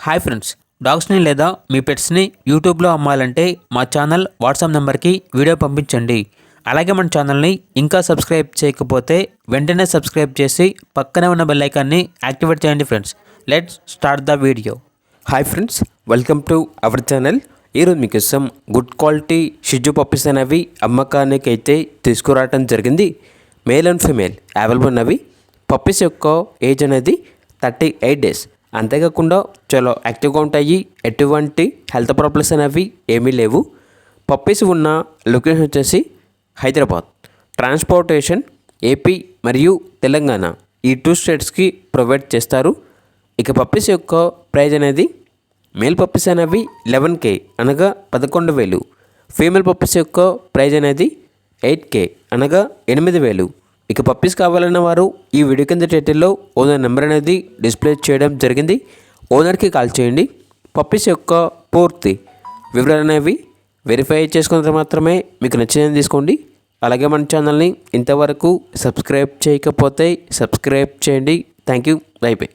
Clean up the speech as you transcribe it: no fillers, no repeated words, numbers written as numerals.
Hi friends, డాగ్స్ని లేదా మీ పెట్స్ని యూట్యూబ్లో అమ్మాలంటే మా ఛానల్ వాట్సాప్ నెంబర్కి వీడియో పంపించండి. అలాగే మన ఛానల్ని ఇంకా సబ్స్క్రైబ్ చేయకపోతే వెంటనే సబ్స్క్రైబ్ చేసి పక్కనే ఉన్న బెల్ ఐకాన్ని యాక్టివేట్ చేయండి friends. Let's start the video. Hi friends, welcome to our channel. ఈరోజు మీకోసం గుడ్ క్వాలిటీ షిజు పప్పీస్ అనేవి అమ్మకానికి అయితే తీసుకురావడం జరిగింది. మేల్ అండ్ ఫీమేల్ అవైలబుల్ ఉన్నవి. పప్పీస్ యొక్క ఏజ్ అనేది 38 డేస్. అంతేకాకుండా చాలా యాక్టివ్గా ఉంటాయి. ఎటువంటి హెల్త్ ప్రాబ్లమ్స్ అనేవి ఏమీ లేవు. పప్పీస్ ఉన్న లొకేషన్ వచ్చేసి హైదరాబాద్. ట్రాన్స్పోర్టేషన్ ఏపీ మరియు తెలంగాణ ఈ 2 స్టేట్స్కి ప్రొవైడ్ చేస్తారు. ఇక పప్పీస్ యొక్క ప్రైజ్ అనేది మేల్ పప్పీస్ అనేవి 11K అనగా 11,000. ఫీమేల్ పప్పీస్ యొక్క ప్రైజ్ అనేది 8K అనగా 8,000. ఇక పప్పీస్ కావాలన్న వారు ఈ వీడియో కింద టైటిల్లో ఓనర్ నెంబర్ అనేది డిస్ప్లే చేయడం జరిగింది. ఓనర్కి కాల్ చేయండి. పప్పీస్ యొక్క పూర్తి వివరాలు అనేవి వెరిఫై చేసుకున్న మాత్రమే మీకు నచ్చిందని తీసుకోండి. అలాగే మన ఛానల్ని ఇంతవరకు సబ్స్క్రైబ్ చేయకపోతే సబ్స్క్రైబ్ చేయండి. Thank you. By by.